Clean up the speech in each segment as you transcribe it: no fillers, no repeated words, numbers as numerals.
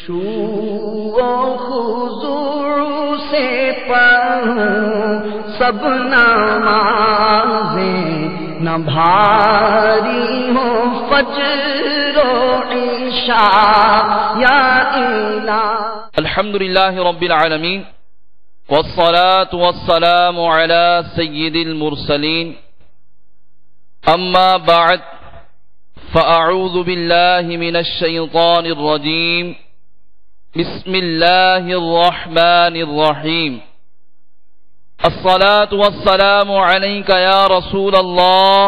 خشوع و خضوع سے پڑھوں سب نمازیں، نہ بھاری ہو فجر و عشاء یا الہ۔ الحمدللہ رب العالمین، والصلاة والسلام على سید المرسلین، اما بعد فاعوذ باللہ من الشیطان الرجیم، بسم اللہ الرحمن الرحیم۔ الصلاة والسلام علیک یا رسول اللہ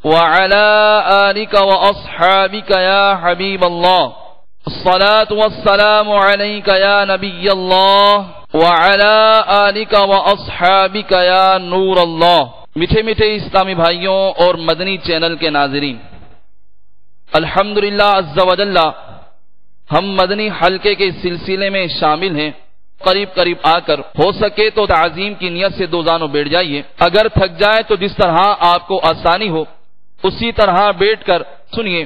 وعلى آلک واصحابک یا حبیب اللہ۔ الصلاة والسلام علیک یا نبی اللہ وعلى آلک واصحابک یا نور اللہ۔ میٹھے میٹھے اسلامی بھائیوں اور مدنی چینل کے ناظرین، الحمدللہ عز و جل ہم مدنی حلقے کے سلسلے میں شامل ہیں۔ قریب قریب آ کر ہو سکے تو تعظیم کی نیت سے دو زانوں بیٹھ جائیے، اگر تھک جائے تو جس طرح آپ کو آسانی ہو اسی طرح بیٹھ کر سنیے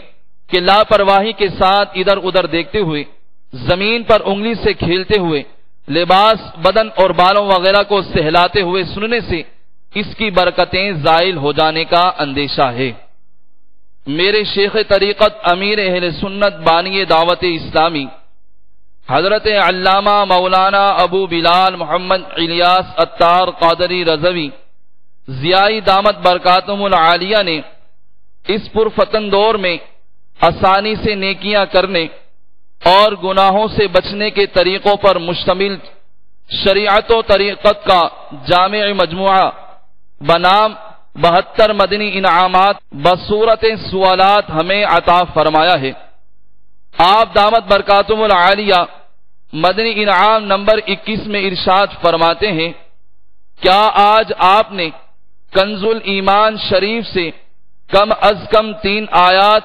کہ لاپرواہی کے ساتھ ادھر ادھر دیکھتے ہوئے، زمین پر انگلی سے کھیلتے ہوئے، لباس بدن اور بالوں وغیرہ کو سہلاتے ہوئے سننے سے اس کی برکتیں زائل ہو جانے کا اندیشہ ہے۔ میرے شیخ طریقت امیر اہل سنت بانی دعوت اسلامی حضرت علامہ مولانا ابو بلال محمد الیاس عطار قادری رضوی ضیائی دامت برکاتہم العالیہ نے اس پرفتن دور میں آسانی سے نیکیاں کرنے اور گناہوں سے بچنے کے طریقوں پر مشتمل شریعت و طریقت کا جامع مجموعہ بنام 72 مدنی انعامات بصورت سوالات ہمیں عطا فرمایا ہے۔ آپ دامت برکاتہم العالیہ مدنی انعام نمبر 21 میں ارشاد فرماتے ہیں، کیا آج آپ نے کنز الایمان شریف سے کم از کم 3 آیات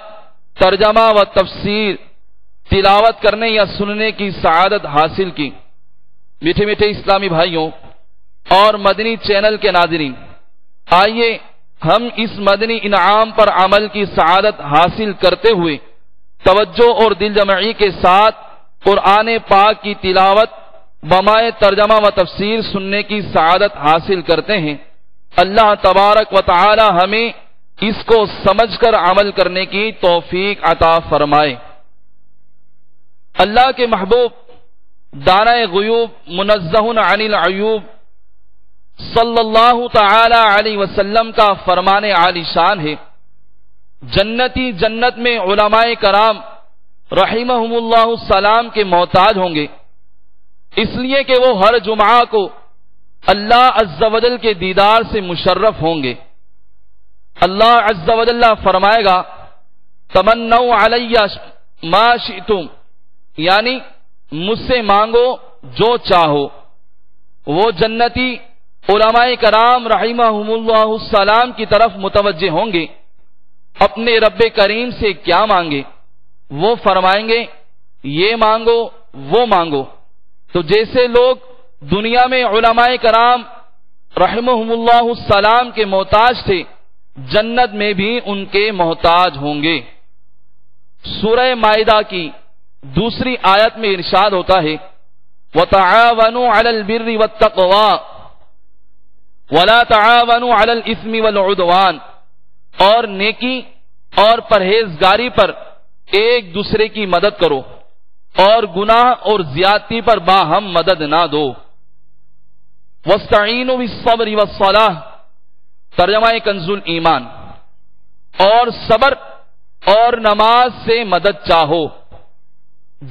ترجمہ و تفسیر تلاوت کرنے یا سننے کی سعادت حاصل کی؟ میٹھے میٹھے اسلامی بھائیوں اور مدنی چینل کے ناظرین، آئیے ہم اس مدنی انعام پر عمل کی سعادت حاصل کرتے ہوئے توجہ اور دل جمعی کے ساتھ قرآن پاک کی تلاوت بمائے ترجمہ و تفسیر سننے کی سعادت حاصل کرتے ہیں۔ اللہ تبارک و تعالی ہمیں اس کو سمجھ کر عمل کرنے کی توفیق عطا فرمائے۔ اللہ کے محبوب دانۂ غیوب منزہ عن العیوب صلی اللہ تعالی علیہ وسلم کا فرمان عالی شان ہے، جنتی جنت میں علماء کرام رحمہم اللہ السلام کے محتاج ہوں گے، اس لیے کہ وہ ہر جمعہ کو اللہ عز و جل کے دیدار سے مشرف ہوں گے۔ اللہ عز و جل فرمائے گا، تمنوا علی ما شئتم، یعنی مجھ سے مانگو جو چاہو۔ وہ جنتی علماء کرام رحمہم اللہ السلام کی طرف متوجہ ہوں گے، اپنے رب کریم سے کیا مانگے؟ وہ فرمائیں گے یہ مانگو وہ مانگو۔ تو جیسے لوگ دنیا میں علماء کرام رحمہم اللہ السلام کے محتاج تھے، جنت میں بھی ان کے محتاج ہوں گے۔ سورہ مائدہ کی دوسری آیت میں ارشاد ہوتا ہے، وَتَعَاوَنُوا عَلَى الْبِرِّ وَالتَّقْوَى وَلَا تَعَاوَنُوا عَلَى الْإِثْمِ وَالْعُدْوَانِ، اور نیکی اور پرہیزگاری پر ایک دوسرے کی مدد کرو اور گناہ اور زیادتی پر باہم مدد نہ دو۔ وَاسْتَعِينُوا بِالصَّبْرِ وَالصَّلَاةِ، ترجمہ کنز الایمان، اور صبر اور نماز سے مدد چاہو۔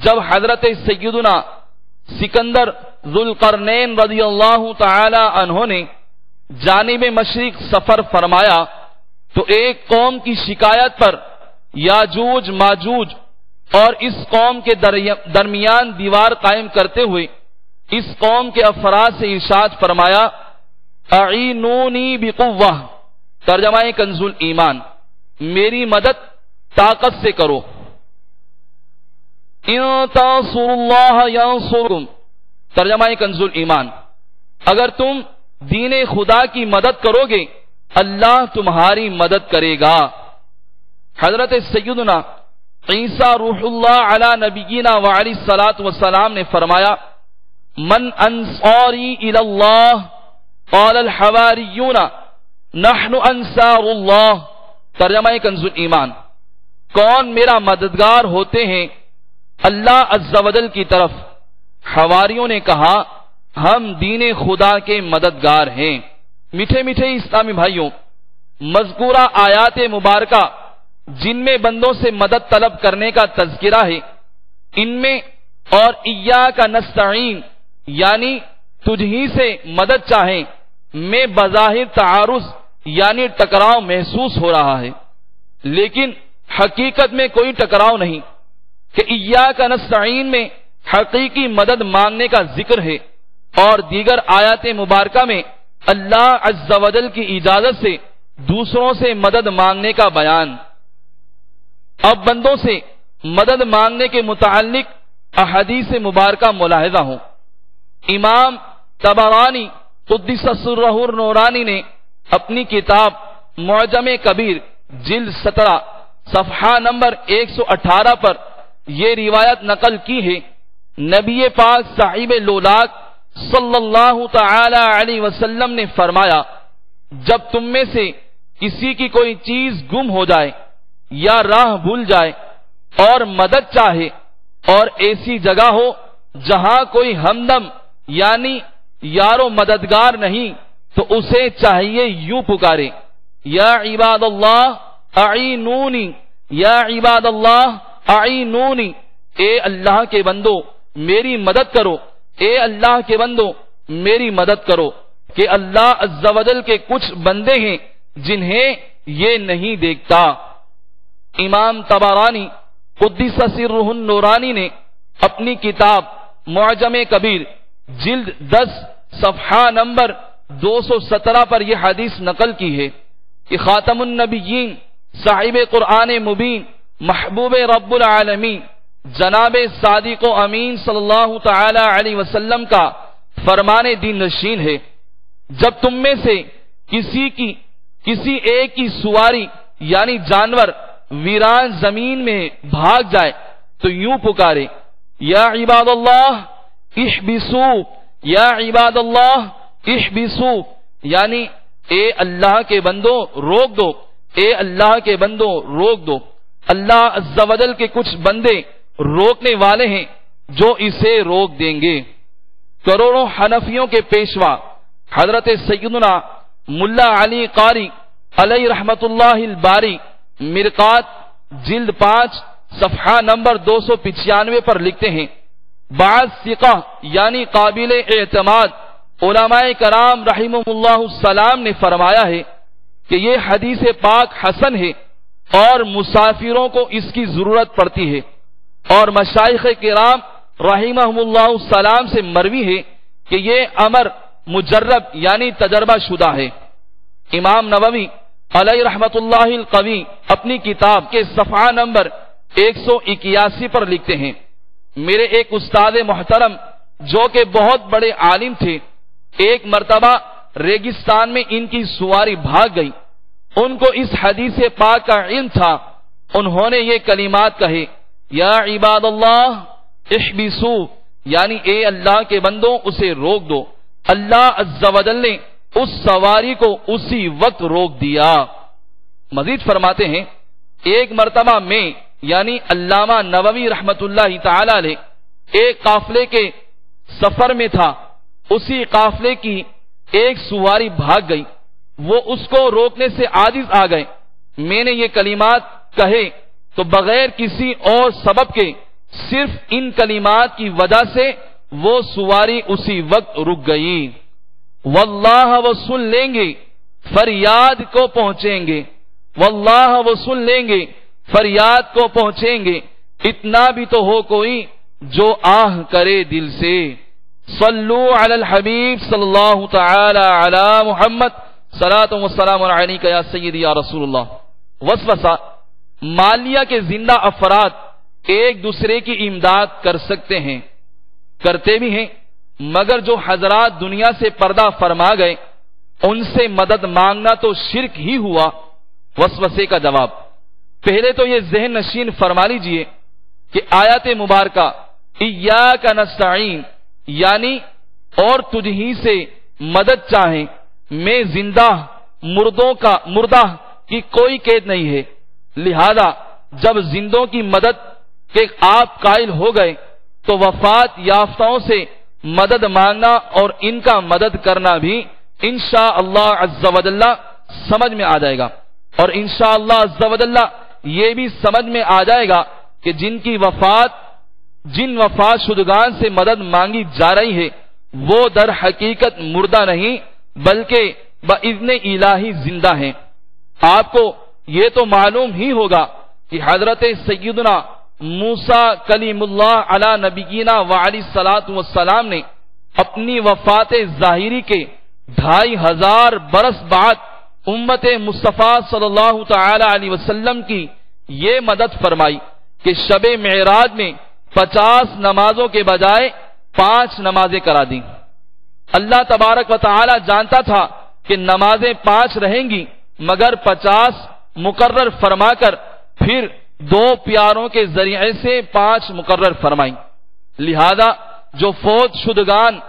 جب حضرت سیدنا سکندر ذوالقرنین رضی اللہ تعالی عنہ نے جانب مشرق سفر فرمایا تو ایک قوم کی شکایت پر یاجوج ماجوج اور اس قوم کے درمیان دیوار قائم کرتے ہوئے اس قوم کے افراد سے ارشاد فرمایا، اعینونی بقوہ، ترجمہ کنز الایمان، میری مدد طاقت سے کرو۔ ان تنصروا اللہ ینصرکم، ترجمہ کنز الایمان، اگر تم دین خدا کی مدد کرو گے اللہ تمہاری مدد کرے گا۔ حضرت سیدنا عیسیٰ روح اللہ علی نبینا وعلیہ الصلاۃ والسلام نے فرمایا من انصاری الی اللہ قال الحواریون نحن انصار اللہ. ترجمہ کنز الایمان، کون میرا مددگار ہوتے ہیں اللہ عز و جل کی طرف؟ حواریوں نے کہا ہم دین خدا کے مددگار ہیں. میٹھے میٹھے اسلامی بھائیوں، مذکورہ آیات مبارکہ جن میں بندوں سے مدد طلب کرنے کا تذکرہ ہے، ان میں اور ایاک نستعین یعنی تجھ ہی سے مدد چاہیں میں بظاہر تعارض یعنی ٹکراؤ محسوس ہو رہا ہے، لیکن حقیقت میں کوئی ٹکراؤ نہیں کہ ایاک نستعین میں حقیقی مدد مانگنے کا ذکر ہے اور دیگر آیات مبارکہ میں اللہ عز و جل کی اجازت سے دوسروں سے مدد مانگنے کا بیان. اب بندوں سے مدد مانگنے کے متعلق احادیث مبارکہ ملاحظہ ہوں. امام طبرانی قدس سرہ النورانی نے اپنی کتاب معجم کبیر جلد 17 صفحہ نمبر 118 پر یہ روایت نقل کی ہے. نبی پاک صاحب لولاک صلی اللہ تعالی علیہ وسلم نے فرمایا جب تم میں سے کسی کی کوئی چیز گم ہو جائے یا راہ بھول جائے اور مدد چاہے اور ایسی جگہ ہو جہاں کوئی ہمدم یعنی یار و مددگار نہیں تو اسے چاہیے یوں پکارے یا عباد اللہ اعینونی، یا عباد اللہ اعینونی، اے اللہ کے بندو میری مدد کرو، اے اللہ کے بندو میری مدد کرو. کہ اللہ عز و جل کے کچھ بندے ہیں جنہیں یہ نہیں دیکھتا. امام طبرانی قدس سرہ النورانی نے اپنی کتاب معجم کبیر جلد 10 صفحہ نمبر 217 پر یہ حدیث نقل کی ہے کہ خاتم النبیین صاحب قرآن مبین محبوب رب العالمین جناب صادق و امین صلی اللہ تعالی علیہ وسلم کا فرمان دین نشین ہے جب تم میں سے کسی ایک کی سواری یعنی جانور ویران زمین میں بھاگ جائے تو یوں پکارے یا عباد اللہ احبسو، یا عباد اللہ احبسو، یعنی اے اللہ کے بندو روک دو، اے اللہ کے بندو روک دو. اللہ عز و جل کے کچھ بندے روکنے والے ہیں جو اسے روک دیں گے. کروڑوں حنفیوں کے پیشوا حضرت سیدنا ملا علی قاری علیہ رحمت اللہ الباری مرقات جلد 5 صفحہ نمبر 295 پر لکھتے ہیں بعض ثقہ یعنی قابل اعتماد علماء کرام رحمہم اللہ السلام نے فرمایا ہے کہ یہ حدیث پاک حسن ہے اور مسافروں کو اس کی ضرورت پڑتی ہے، اور مشائخ کرام رحمہم اللہ السلام سے مروی ہے کہ یہ امر مجرب یعنی تجربہ شدہ ہے. امام نووی علیہ رحمت اللہ القوی اپنی کتاب کے صفحہ نمبر 181 پر لکھتے ہیں میرے ایک استاد محترم جو کہ بہت بڑے عالم تھے، ایک مرتبہ ریگستان میں ان کی سواری بھاگ گئی. ان کو اس حدیث پاک کا علم تھا. انہوں نے یہ کلمات کہے یا عباد اللہ احبسو، یعنی اے اللہ کے بندوں اسے روک دو. اللہ عز و جل نے اس سواری کو اسی وقت روک دیا. مزید فرماتے ہیں ایک مرتبہ میں یعنی علامہ نووی رحمت اللہ تعالی علیہ ایک قافلے کے سفر میں تھا. اسی قافلے کی ایک سواری بھاگ گئی. وہ اس کو روکنے سے عاجز آ گئے. میں نے یہ کلمات کہے تو بغیر کسی اور سبب کے صرف ان کلمات کی وجہ سے وہ سواری اسی وقت رک گئی. واللہ وہ سن لیں گے فریاد کو پہنچیں گے، واللہ وہ سن لیں گے فریاد کو پہنچیں گے. اتنا بھی تو ہو کوئی جو آہ کرے دل سے. صلو علی الحبیب صلی اللہ تعالی علی محمد صلاۃ و سلام علیک یا سیدی یا رسول اللہ. وسوسہ مالیہ کے زندہ افراد ایک دوسرے کی امداد کر سکتے ہیں، کرتے بھی ہیں، مگر جو حضرات دنیا سے پردہ فرما گئے ان سے مدد مانگنا تو شرک ہی ہوا. وسوسے کا جواب پہلے تو یہ ذہن نشین فرما لیجئے کہ آیات مبارکہ ایاک نستعین یعنی اور تجھ ہی سے مدد چاہیں میں زندہ مردہ کی کوئی قید نہیں ہے، لہذا جب زندوں کی مدد کے آپ قائل ہو گئے تو وفات یافتاؤں سے مدد مانگنا اور ان کا مدد کرنا بھی انشاءاللہ عز و جل سمجھ میں آ جائے گا، اور انشاءاللہ عز و جل یہ بھی سمجھ میں آ جائے گا کہ جن وفات شدگان سے مدد مانگی جا رہی ہے وہ در حقیقت مردہ نہیں بلکہ باذن الہی زندہ ہیں۔ آپ کو یہ تو معلوم ہی ہوگا کہ حضرت سیدنا موسیٰ کلیم اللہ علی نبینا وعلی الصلاۃ والسلام نے اپنی وفات ظاہری کے 2500 برس بعد امت مصطفیٰ صلی اللہ تعالی علیہ وسلم کی یہ مدد فرمائی کہ شب معراج میں 50 نمازوں کے بجائے 5 نمازیں کرا دیں۔ اللہ تبارک و تعالی جانتا تھا کہ نمازیں 5 رہیں گی مگر 50 مقرر فرما کر پھر 2 پیاروں کے ذریعے سے 5 مقرر فرمائیں، لہذا جو فوت شدگان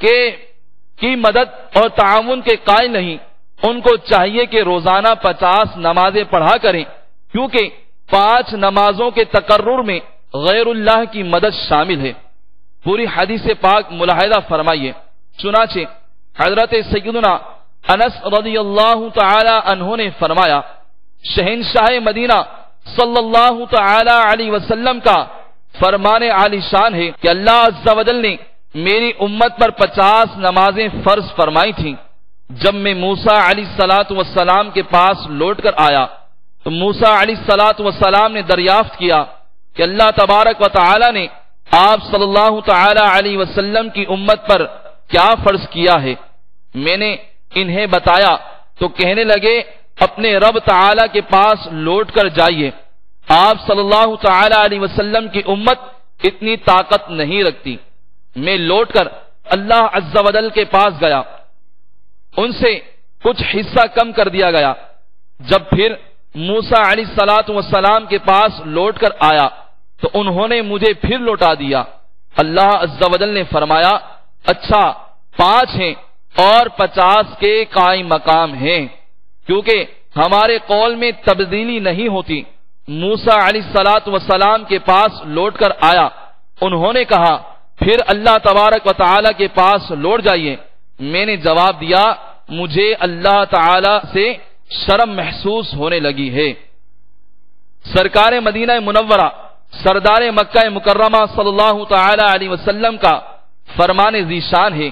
کی مدد اور تعاون کے قائل نہیں ان کو چاہیے کہ روزانہ 50 نمازیں پڑھا کریں، کیونکہ 5 نمازوں کے تقرر میں غیر اللہ کی مدد شامل ہے۔ پوری حدیث پاک ملاحظہ فرمائیے۔ چنانچہ حضرت سیدنا انس رضی اللہ تعالی عنہ نے فرمایا شہنشاہ مدینہ صلی اللہ تعالی علیہ وسلم کا فرمان عالی شان ہے کہ اللہ عز و جل نے میری امت پر 50 نمازیں فرض فرمائی تھیں۔ جب میں موسیٰ علیہ الصلاۃ والسلام کے پاس لوٹ کر آیا تو موسیٰ علیہ الصلاۃ والسلام نے دریافت کیا کہ اللہ تبارک و تعالی نے آپ صلی اللہ تعالی علیہ وسلم کی امت پر کیا فرض کیا ہے؟ میں نے انہیں بتایا تو کہنے لگے اپنے رب تعالی کے پاس لوٹ کر جائیے، آپ صلی اللہ تعالی علیہ وسلم کی امت اتنی طاقت نہیں رکھتی۔ میں لوٹ کر اللہ عز و جل کے پاس گیا، ان سے کچھ حصہ کم کر دیا گیا۔ جب پھر موسیٰ علیہ الصلاۃ والسلام کے پاس لوٹ کر آیا تو انہوں نے مجھے پھر لوٹا دیا۔ اللہ عز و جل نے فرمایا اچھا 5 ہیں اور 50 کے قائم مقام ہیں، کیونکہ ہمارے قول میں تبدیلی نہیں ہوتی۔ موسیٰ علیہ الصلاۃ والسلام کے پاس لوٹ کر آیا، انہوں نے کہا پھر اللہ تبارک و تعالی کے پاس لوٹ جائیے۔ میں نے جواب دیا مجھے اللہ تعالی سے شرم محسوس ہونے لگی ہے۔ سرکار مدینہ منورہ سردار مکہ مکرمہ صلی اللہ تعالی علیہ وسلم کا فرمان ذیشان ہے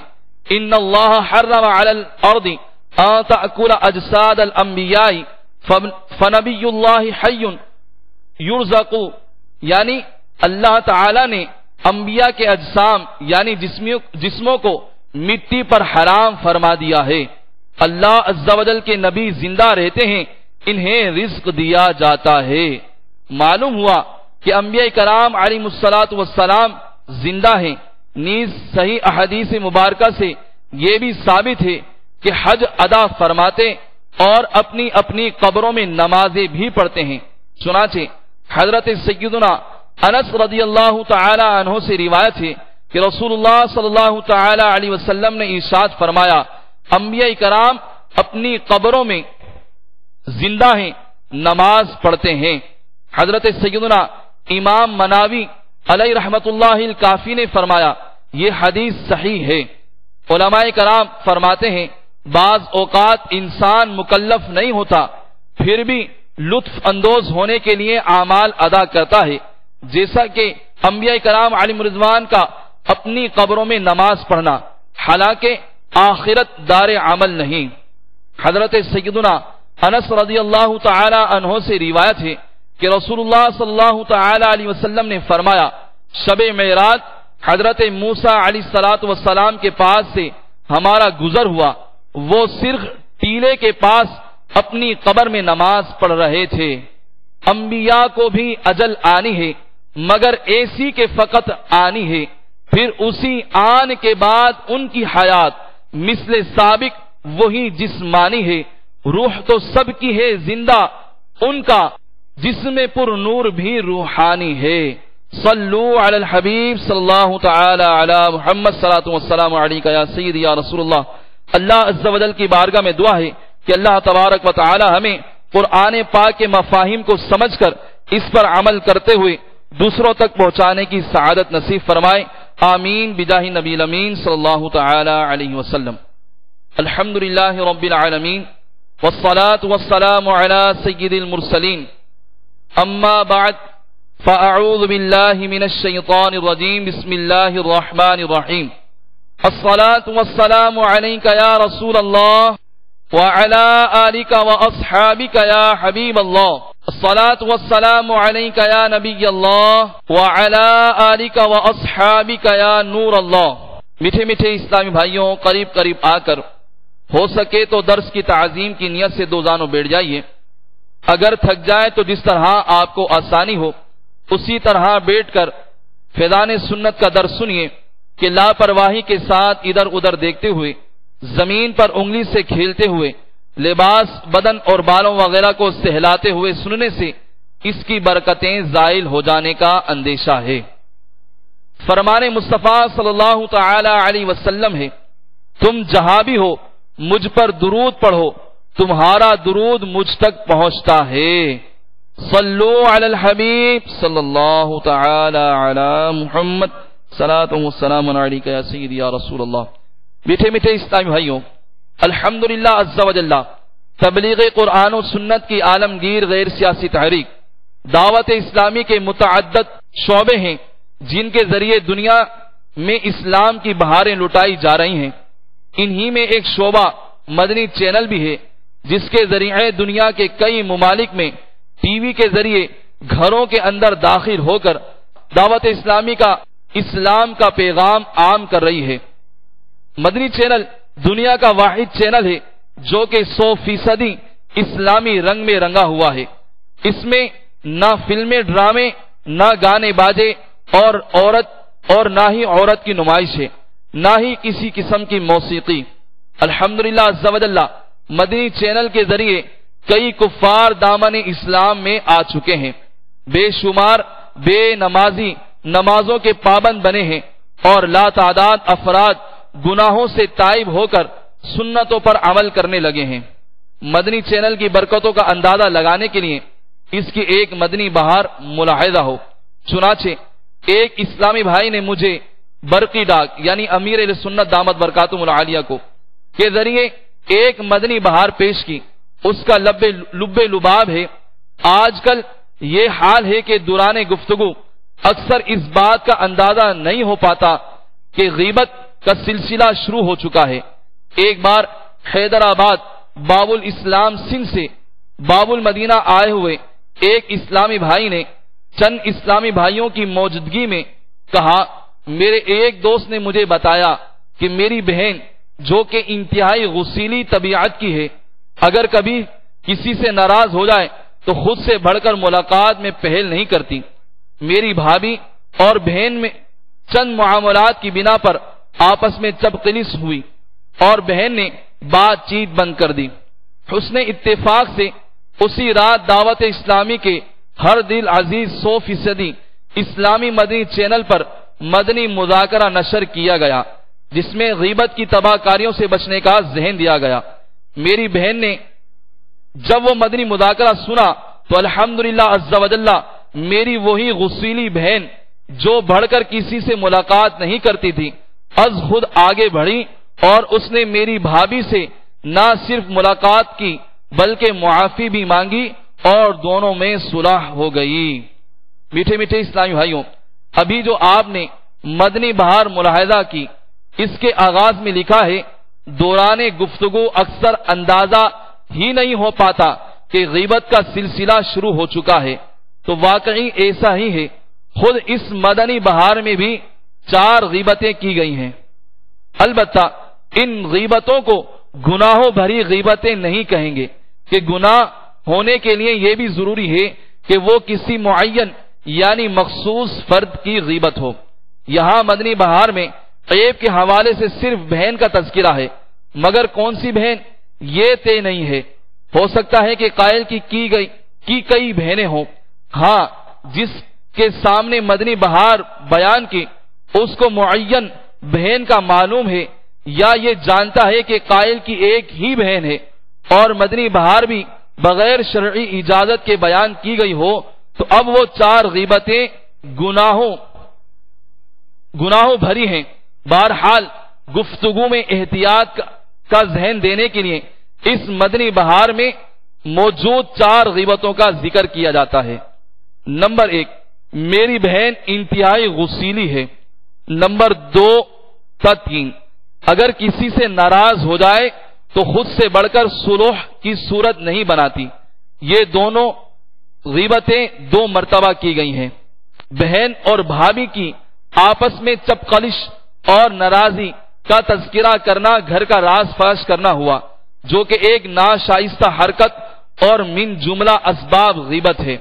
ان اللہ حرم علی الارض ان تأکل اجساد الانبیاء فنبی اللہ حی یرزق، یعنی اللہ تعالی نے انبیاء کے اجسام یعنی جسموں کو مٹی پر حرام فرما دیا ہے۔ اللہ عز و جل کے نبی زندہ رہتے ہیں، انہیں رزق دیا جاتا ہے۔ معلوم ہوا کہ انبیاء کرام علیہ الصلاۃ والسلام زندہ ہیں۔ نیز صحیح احادیث مبارکہ سے یہ بھی ثابت ہے کہ حج ادا فرماتے اور اپنی اپنی قبروں میں نمازیں بھی پڑھتے ہیں۔ چنانچہ حضرت سیدنا انس رضی اللہ تعالی عنہ سے روایت ہے کہ رسول اللہ صلی اللہ تعالی علیہ وسلم نے ارشاد فرمایا انبیاء کرام اپنی قبروں میں زندہ ہیں، نماز پڑھتے ہیں۔ حضرت سیدنا امام مناوی علیہ رحمت اللہ الکافی نے فرمایا یہ حدیث صحیح ہے۔ علماء کرام فرماتے ہیں بعض اوقات انسان مکلف نہیں ہوتا پھر بھی لطف اندوز ہونے کے لیے اعمال ادا کرتا ہے، جیسا کہ انبیاء کرام علیہ رضوان کا اپنی قبروں میں نماز پڑھنا، حالانکہ آخرت دار عمل نہیں۔ حضرت سیدنا انس رضی اللہ تعالی عنہ سے روایت ہے کہ رسول اللہ صلی اللہ تعالی علیہ وسلم نے فرمایا شب معراج حضرت موسیٰ علیہ الصلاۃ والسلام کے پاس سے ہمارا گزر ہوا، وہ صرف ٹیلے کے پاس اپنی قبر میں نماز پڑھ رہے تھے۔ انبیاء کو بھی اجل آنی ہے مگر ایسی کہ فقط آنی ہے، پھر اسی آن کے بعد ان کی حیات مثل سابق وہی جسمانی ہے، روح تو سب کی ہے زندہ، ان کا جس میں پر نور بھی روحانی ہے۔ صلو علی الحبیب صلی اللہ تعالی علی محمد صلاۃ والسلام علیک یا سیدی یا رسول اللہ۔ اللہ عز و جل کی بارگاہ میں دعا ہے کہ اللہ تبارک و تعالی ہمیں قرآن پاک کے مفاہیم کو سمجھ کر اس پر عمل کرتے ہوئے دوسروں تک پہنچانے کی سعادت نصیب فرمائے، آمین بجاہ نبی الامین صلی اللہ تعالی علیہ وسلم۔ الحمدللہ رب العالمین والصلاة والسلام علی سید المرسلین، اما بعد فاعوذ باللہ من الشیطان الرجیم، بسم اللہ الرحمن الرحیم۔ الصلاة والسلام علیک یا رسول اللہ وعلى آلك وأصحابك يا حبيب الله، الصلاة والسلام عليك يا نبي الله وعلى آلك وأصحابك يا نور الله۔ میٹھے میٹھے اسلامی بھائیوں، قریب قریب آ کر ہو سکے تو درس کی تعظیم کی نیت سے دو زانوں بیٹھ جائیے۔ اگر تھک جائے تو جس طرح آپ کو آسانی ہو اسی طرح بیٹھ کر فیضان سنت کا درس سنیے کہ لاپرواہی کے ساتھ ادھر ادھر دیکھتے ہوئے، زمین پر انگلی سے کھیلتے ہوئے، لباس بدن اور بالوں وغیرہ کو سہلاتے ہوئے سننے سے اس کی برکتیں زائل ہو جانے کا اندیشہ ہے۔ فرمان مصطفیٰ صلی اللہ تعالی علیہ وسلم ہے، تم جہاں بھی ہو مجھ پر درود پڑھو، تمہارا درود مجھ تک پہنچتا ہے۔ صلو علی الحبیب صلی اللہ تعالی علی محمد صلاۃ والسلام علیک یا سیدی یا رسول اللہ۔ میٹھے میٹھے اسلامی بھائیوں، الحمدللہ عز و جل تبلیغ قرآن و سنت کی عالمگیر غیر سیاسی تحریک دعوت اسلامی کے متعدد شعبے ہیں جن کے ذریعے دنیا میں اسلام کی بہاریں لٹائی جا رہی ہیں۔ انہی میں ایک شعبہ مدنی چینل بھی ہے جس کے ذریعے دنیا کے کئی ممالک میں ٹی وی کے ذریعے گھروں کے اندر داخل ہو کر دعوت اسلامی کا اسلام کا پیغام عام کر رہی ہے۔ مدنی چینل دنیا کا واحد چینل ہے جو کہ 100% اسلامی رنگ میں رنگا ہوا ہے۔ اس میں نہ فلمیں ڈرامے، نہ گانے باجے اور نہ ہی عورت کی نمائش ہے، نہ ہی کسی قسم کی موسیقی۔ الحمدللہ عز و جل مدنی چینل کے ذریعے کئی کفار دامن اسلام میں آ چکے ہیں، بے شمار بے نمازی نمازوں کے پابند بنے ہیں اور لا تعداد افراد گناہوں سے تائب ہو کر سنتوں پر عمل کرنے لگے ہیں۔ مدنی چینل کی برکتوں کا اندازہ لگانے کے لیے اس کی ایک مدنی بہار ملاحظہ ہو۔ چنانچہ ایک اسلامی بھائی نے مجھے برقی ڈاک یعنی امیر اہل سنت دامت برکاتہم العالیہ کو کے ذریعے ایک مدنی بہار پیش کی۔ اس کا لب لباب ہے، آج کل یہ حال ہے کہ دوران گفتگو اکثر اس بات کا اندازہ نہیں ہو پاتا کہ غیبت کا سلسلہ شروع ہو چکا ہے۔ ایک بار حیدرآباد باب الاسلام سندھ سے باب المدینہ آئے ہوئے ایک اسلامی بھائی نے چند اسلامی بھائیوں کی موجودگی میں کہا، میرے ایک دوست نے مجھے بتایا کہ میری بہن جو کہ انتہائی غصیلی طبیعت کی ہے، اگر کبھی کسی سے ناراض ہو جائے تو خود سے بڑھ کر ملاقات میں پہل نہیں کرتی۔ میری بھابھی اور بہن میں چند معاملات کی بنا پر آپس میں چپقلس ہوئی اور بہن نے بات چیت بند کر دی۔ حسن اتفاق سے اسی رات دعوت اسلامی کے ہر دل عزیز 100% اسلامی مدنی چینل پر مدنی مذاکرہ نشر کیا گیا جس میں غیبت کی تباہ کاریوں سے بچنے کا ذہن دیا گیا۔ میری بہن نے جب وہ مدنی مذاکرہ سنا تو الحمدللہ عز و جل میری وہی غصیلی بہن جو بڑھ کر کسی سے ملاقات نہیں کرتی تھی از خود آگے بڑھی اور اس نے میری بھابھی سے نہ صرف ملاقات کی بلکہ معافی بھی مانگی اور دونوں میں صلح ہو گئی۔ میٹھے میٹھے اسلامی بھائیوں، ابھی جو آپ نے مدنی بہار ملاحظہ کی اس کے آغاز میں لکھا ہے، دوران گفتگو اکثر اندازہ ہی نہیں ہو پاتا کہ غیبت کا سلسلہ شروع ہو چکا ہے، تو واقعی ایسا ہی ہے۔ خود اس مدنی بہار میں بھی 4 غیبتیں کی گئی ہیں۔ البتہ ان غیبتوں کو گناہوں بھری غیبتیں نہیں کہیں گے کہ گناہ ہونے کے لیے یہ بھی ضروری ہے کہ وہ کسی معین یعنی مخصوص فرد کی غیبت ہو۔ یہاں مدنی بہار میں عیب کے حوالے سے صرف بہن کا تذکرہ ہے، مگر کون سی بہن یہ طے نہیں ہے۔ ہو سکتا ہے کہ قائل کی کئی بہنیں ہوں ہاں جس کے سامنے مدنی بہار بیان کی اس کو معین بہن کا معلوم ہے یا یہ جانتا ہے کہ قائل کی ایک ہی بہن ہے اور مدنی بہار بھی بغیر شرعی اجازت کے بیان کی گئی ہو تو اب وہ 4 غیبتیں گناہوں بھری ہیں۔ بہرحال گفتگو میں احتیاط کا ذہن دینے کے لیے اس مدنی بہار میں موجود 4 غیبتوں کا ذکر کیا جاتا ہے۔ نمبر 1، میری بہن انتہائی غصیلی ہے۔ نمبر 2 تا 3، اگر کسی سے ناراض ہو جائے تو خود سے بڑھ کر صلح کی صورت نہیں بناتی۔ یہ دونوں غیبتیں 2 مرتبہ کی گئی ہیں۔ بہن اور بھابھی کی آپس میں چپقلش اور ناراضی کا تذکرہ کرنا گھر کا راز فاش کرنا ہوا، جو کہ ایک ناشائستہ حرکت اور من جملہ اسباب غیبت ہے۔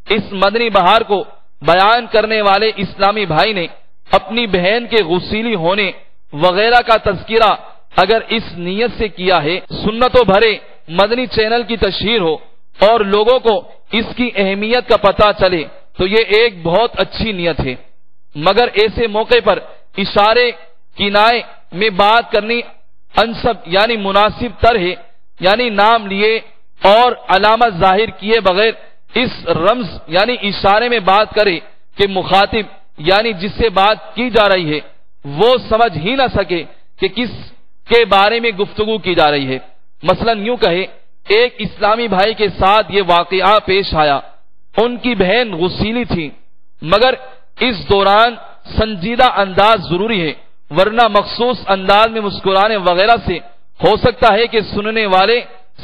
اس مدنی بہار کو بیان کرنے والے اسلامی بھائی نے اپنی بہن کے غصیلی ہونے وغیرہ کا تذکرہ اگر اس نیت سے کیا ہے سنتوں بھرے مدنی چینل کی تشہیر ہو اور لوگوں کو اس کی اہمیت کا پتہ چلے تو یہ ایک بہت اچھی نیت ہے، مگر ایسے موقع پر اشارے کنائے میں بات کرنی انسب یعنی مناسب تر ہے، یعنی نام لیے اور علامت ظاہر کیے بغیر اس رمز یعنی اشارے میں بات کرے کہ مخاطب یعنی جس سے بات کی جا رہی ہے وہ سمجھ ہی نہ سکے کہ کس کے بارے میں گفتگو کی جا رہی ہے۔ مثلا یوں کہے، ایک اسلامی بھائی کے ساتھ یہ واقعہ پیش آیا، ان کی بہن غصیلی تھی، مگر اس دوران سنجیدہ انداز ضروری ہے، ورنہ مخصوص انداز میں مسکرانے وغیرہ سے ہو سکتا ہے کہ سننے والے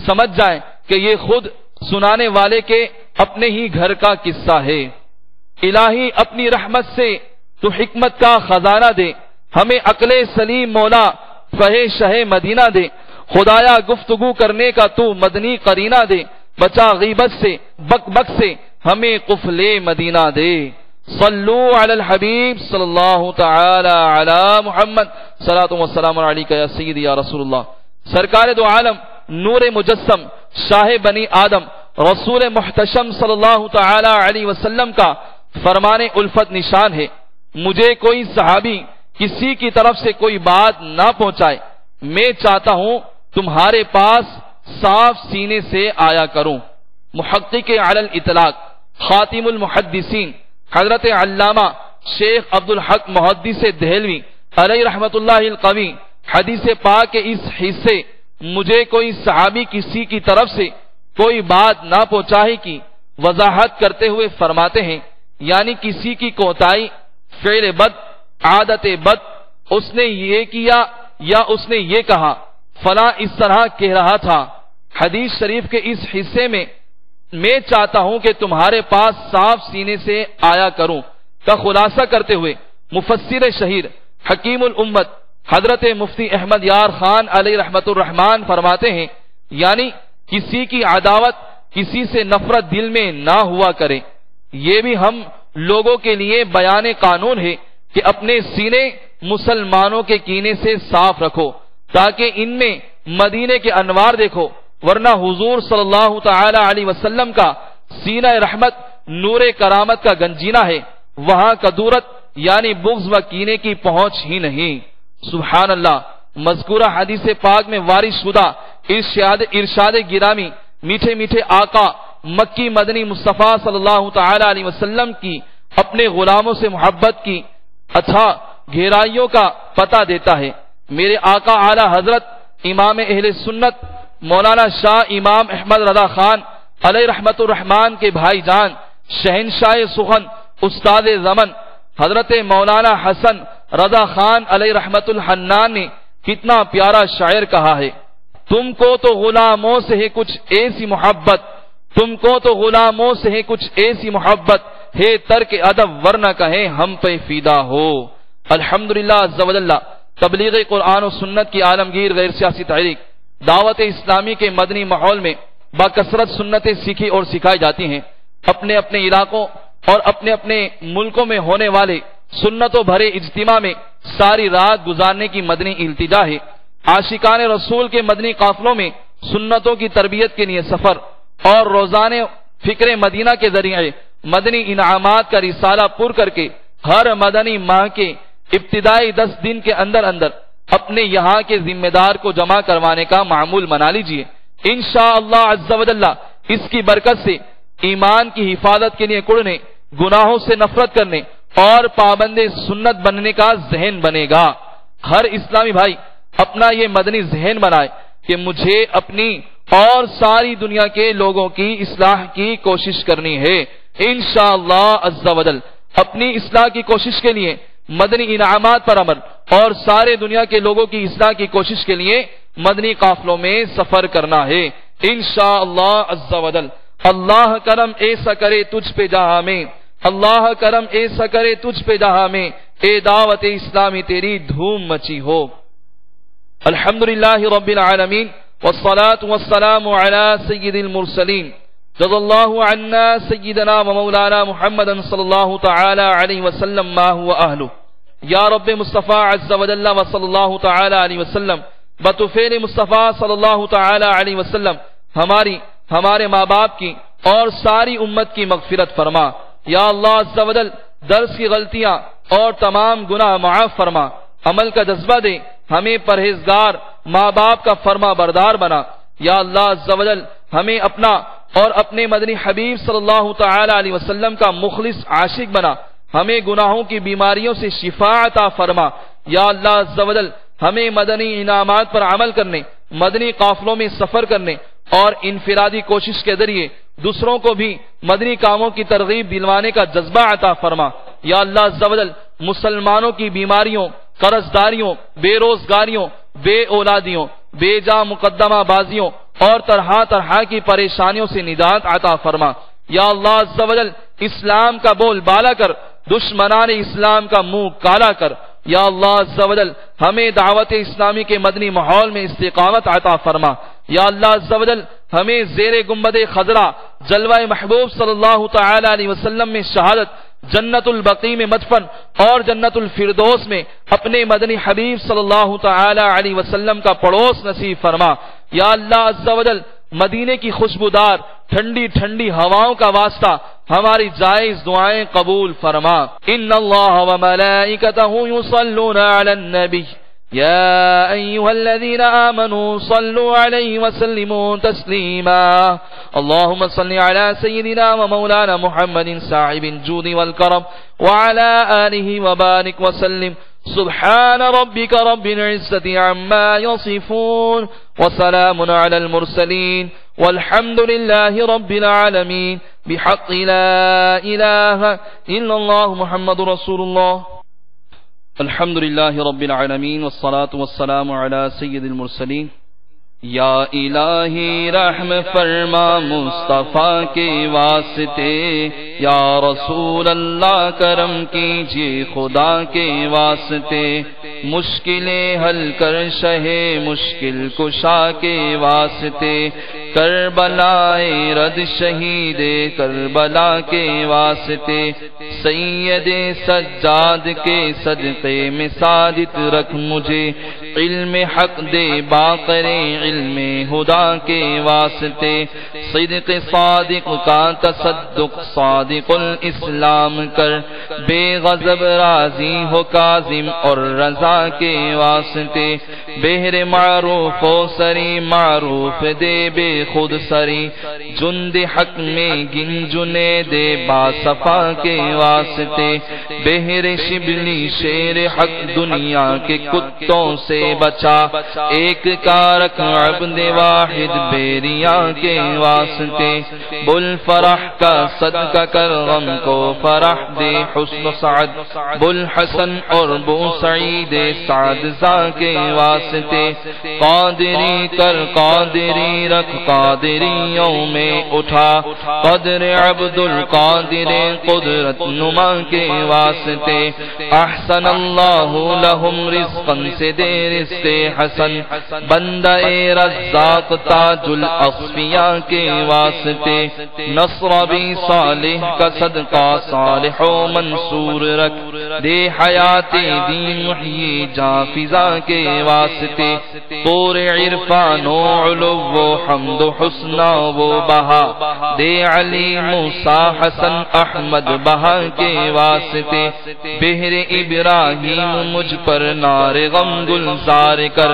سمجھ جائیں کہ یہ خود سنانے والے کے اپنے ہی گھر کا قصہ ہے۔ الہی اپنی رحمت سے تو حکمت کا خزانہ دے، ہمیں عقل سلیم مولا فہے شہ مدینہ دے، خدایا گفتگو کرنے کا تو مدنی قرینہ دے، بچا غیبت سے بک بک سے ہمیں قفل مدینہ دے۔ صلو علی الحبیب صلی اللہ تعالی علی محمد صلاۃ و سلام علیکہ یا سیدی یا رسول اللہ۔ سرکار دو عالم نور مجسم شاہ بنی آدم رسول محتشم صلی اللہ تعالی علیہ وسلم کا فرمان الفت نشان ہے، مجھے کوئی صحابی کسی کی طرف سے کوئی بات نہ پہنچائے، میں چاہتا ہوں تمہارے پاس صاف سینے سے آیا کروں۔ محقق علی الاطلاق خاتم المحدثین حضرت علامہ شیخ عبدالحق محدث دہلوی علیہ رحمت اللہ القوی حدیث پاک کے اس حصے مجھے کوئی صحابی کسی کی طرف سے کوئی بات نہ پہنچائے کی وضاحت کرتے ہوئے فرماتے ہیں، یعنی کسی کی کوتاہی، فعل بد، عادت بد، اس نے یہ کیا یا اس نے یہ کہا، فلاں اس طرح کہہ رہا تھا۔ حدیث شریف کے اس حصے میں چاہتا ہوں کہ تمہارے پاس صاف سینے سے آیا کروں کا خلاصہ کرتے ہوئے مفسر شہیر حکیم الامت حضرت مفتی احمد یار خان علیہ رحمت الرحمان فرماتے ہیں، یعنی کسی کی عداوت، کسی سے نفرت دل میں نہ ہوا کرے۔ یہ بھی ہم لوگوں کے لیے بیان قانون ہے کہ اپنے سینے مسلمانوں کے کینے سے صاف رکھو تاکہ ان میں مدینے کے انوار دیکھو، ورنہ حضور صلی اللہ تعالی علیہ وسلم کا سینہ رحمت نور کرامت کا گنجینہ ہے، وہاں کدورت یعنی بغض و کینے کی پہنچ ہی نہیں۔ سبحان اللہ۔ مذکورہ حدیث پاک میں وارد شدہ ارشاد گرامی میٹھے میٹھے آقا مکی مدنی مصطفیٰ صلی اللہ تعالی علیہ وسلم کی اپنے غلاموں سے محبت کی اچھا گہرائیوں کا پتہ دیتا ہے۔ میرے آقا اعلی حضرت امام اہل سنت مولانا شاہ امام احمد رضا خان علیہ رحمت الرحمان کے بھائی جان شہنشاہ سخن استاد زمن حضرت مولانا حسن رضا خان علیہ رحمت الحنان نے کتنا پیارا شاعر کہا ہے، تم کو تو غلاموں سے ہے کچھ ایسی محبت، تم کو تو غلاموں سے ہے کچھ ایسی محبت ہے ترک ادب ورنہ کہیں ہم پہ فیدا ہو۔ الحمدللہ عز و جل تبلیغ قرآن و سنت کی عالمگیر غیر سیاسی تحریک دعوت اسلامی کے مدنی ماحول میں باکثرت سنتیں سیکھی اور سکھائی جاتی ہیں۔ اپنے اپنے علاقوں اور اپنے اپنے ملکوں میں ہونے والے سنتوں بھرے اجتماع میں ساری رات گزارنے کی مدنی التجا ہے۔ عاشقان رسول کے مدنی قافلوں میں سنتوں کی تربیت کے لیے سفر اور روزانے فکر مدینہ کے ذریعے مدنی انعامات کا رسالہ پر کر کے ہر مدنی ماہ کے ابتدائی 10 دن کے اندر اپنے یہاں کے ذمہ دار کو جمع کروانے کا معمول بنا لیجئے۔ انشاءاللہ عز و جل اس کی برکت سے ایمان کی حفاظت کے لیے کڑنے، گناہوں سے نفرت کرنے اور پابند سنت بننے کا ذہن بنے گا۔ ہر اسلامی بھائی اپنا یہ مدنی ذہن بنائے کہ مجھے اپنی اور ساری دنیا کے لوگوں کی اصلاح کی کوشش کرنی ہے۔ انشاءاللہ عز و جل اپنی اصلاح کی کوشش کے لیے مدنی انعامات پر عمل اور سارے دنیا کے لوگوں کی اصلاح کی کوشش کے لیے مدنی قافلوں میں سفر کرنا ہے انشاءاللہ عز و جل۔ اللہ کرم ایسا کرے تجھ پہ جہاں میں، اللہ کرم ایسا کرے تجھ پہ جہاں میں، اے دعوت اسلامی تیری دھوم مچی ہو۔ الحمدللہ رب العالمین والصلاة والسلام علی سید المرسلین جزا اللہ عنا سیدنا و مولانا محمد صلی اللہ تعالی علیہ وسلم ما هو اہلہ۔ یا رب مصطفیٰ عز و جل و صلی اللہ تعالی علیہ وسلم بطفیل مصطفیٰ صلی اللہ تعالی علیہ وسلم ہمارے ماں باپ کی اور ساری امت کی مغفرت فرما۔ یا اللہ عز و جل درس کی غلطیاں اور تمام گناہ معاف فرما، عمل کا جذبہ دے، ہمیں پرہیزگار ماں باپ کا فرما بردار بنا۔ یا اللہ عز و جل ہمیں اپنا اور اپنے مدنی حبیب صلی اللہ تعالی علیہ وسلم کا مخلص عاشق بنا، ہمیں گناہوں کی بیماریوں سے شفا عطا فرما۔ یا اللہ عز و جل ہمیں مدنی انعامات پر عمل کرنے، مدنی قافلوں میں سفر کرنے اور انفرادی کوشش کے ذریعے دوسروں کو بھی مدنی کاموں کی ترغیب دلوانے کا جذبہ عطا فرما۔ یا اللہ عز و جل مسلمانوں کی بیماریوں، قرض داریوں، بے روزگاریوں، بے اولادیوں، بے جا مقدمہ بازیوں اور طرح طرح کی پریشانیوں سے نجات عطا فرما۔ یا اللہ عز و جل اسلام کا بول بالا کر، دشمنان اسلام کا منہ کالا کر۔ یا اللہ عز و جل ہمیں دعوت اسلامی کے مدنی ماحول میں استقامت عطا فرما۔ یا اللہ عز و جل ہمیں زیر گنبد خضرا جلوہ محبوب صلی اللہ تعالی علیہ وسلم میں شہادت، جنت البقیع میں مدفن اور جنت الفردوس میں اپنے مدنی حبیب صلی اللہ تعالی علیہ وسلم کا پڑوس نصیب فرما۔ یا اللہ عز و جل مدینے کی خوشبودار ٹھنڈی ٹھنڈی ہواؤں کا واسطہ ہماری جائز دعائیں قبول فرما۔ ان اللہ و ملائکتہ یصلون علی النبی یا ایھا الذین آمنوا صلوا علیہ وسلموا تسلیما۔ اللہم صل علی سیدنا و مولانا محمد صاحب الجود والکرم وعلی آلہ وبارک وسلم۔ سبحان ربك رب العزة عما يصفون وسلام على المرسلين والحمد لله رب العالمين بحق لا إله إلا الله محمد رسول الله۔ الحمد لله رب العالمين والصلاة والسلام على سيد المرسلين۔ یا الہی رحم فرما مصطفیٰ کے واسطے، یا رسول اللہ کرم کیجیے خدا کے واسطے، مشکلیں حل کر شہ مشکل کشا کے واسطے، کربلائے رد شہید کربلا کے واسطے، سید سجاد کے صدقے میں سعادت رکھ مجھے، علم حق دے باقر علم خدا کے واسطے، صدق صادق کا تصدق صادق الاسلام کر، بے غضب راضی ہو کاظم اور رضا کے واسطے، بہر معروف و سری معروف دے بے خود سری، جند حق میں گنجنے دے باصفا کے واسطے، بہر شبلی شیر حق دنیا کے کتوں سے بچا، ایک کارک عبد واحد بیریا کے واسطے، بل فرح کا صدقہ کر غم کو فرح دے حسن سعد، بل حسن اور بو سعید سعد زا کے واسطے، قادری کر قادری رکھ قادریوں میں اٹھا، قدر عبد القادر قدرت نما کے واسطے، احسن اللہ لہم رزقا سے دے فرشت حسن بندہ رزاق تاج الاصفیاء کے واسطے نصر بھی صالح کا صدقہ صالح و منصور رکھ دے حیات دین محیی جاں فضا کے واسطے طور عرفان و علو و حمد و حسنہ و بہا دے علی موسیٰ حسن احمد بہا کے واسطے بہر ابراہیم مجھ پر نار غم گلزار کر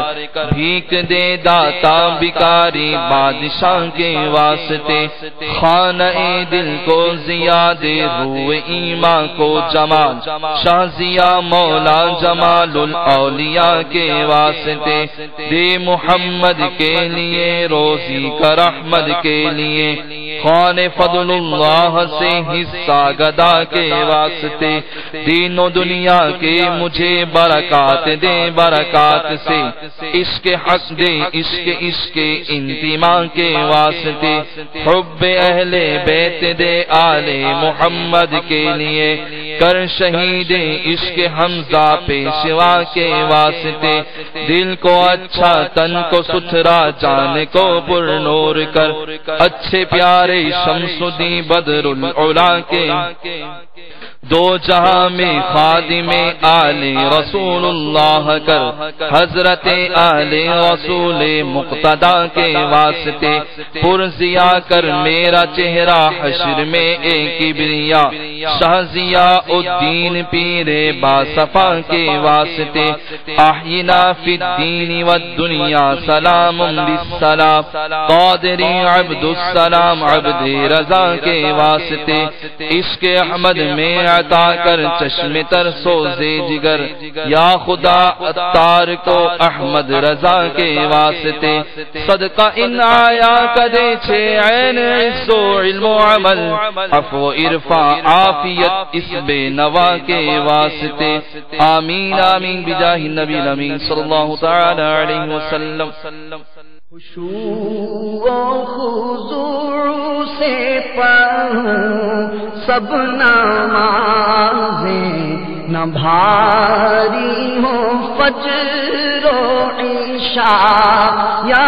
بھیک دے داتا بکاری بادشاہ کے واسطے خانہ دل کو زیاد روح ایمان کو جمال شاہ زیا مولا جمال الاولیاء کے واسطے دے محمد کے لیے روزی کا رحمت کے لیے خوان فضل اللہ سے حصہ گدا کے واسطے دین و دنیا کے مجھے برکات دے برکات سے عشق حق دے عشق انتما کے واسطے حب اہل بیت دے آل محمد کے لیے کر شہید عشق حمزہ پیشوا کے واسطے دل کو اچھا تن کو ستھرا جان کو پر نور کر اچھے پیارے شمس الدین بدر العلا کے دو جہاں میں خادم آل رسول اللہ کر حضرت آل رسول مقتدا کے واسطے پرزیا کر میرا چہرہ حشر میں ایک کبریا شاہ ضیاء الدین پیر باصفا کے واسطے احینا فی الدین والدنیا سلام بالسلام قادری عبد السلام عبد رضا کے واسطے عشق احمد میں عطا کر چشم تر سوزے جگر یا خدا اتار کو احمد رضا کے واسطے صدقہ ان آیا کدے چھے عین عز و علم و عمل عفو عرفا عافیت اس بے نوا کے واسطے آمین آمین بجاہ النبی الامین صلی اللہ تعالی علیہ وسلم خشوع و خضوع سے پڑھوں سب نمازیں نہ بھاری ہو فجر و عشاء یا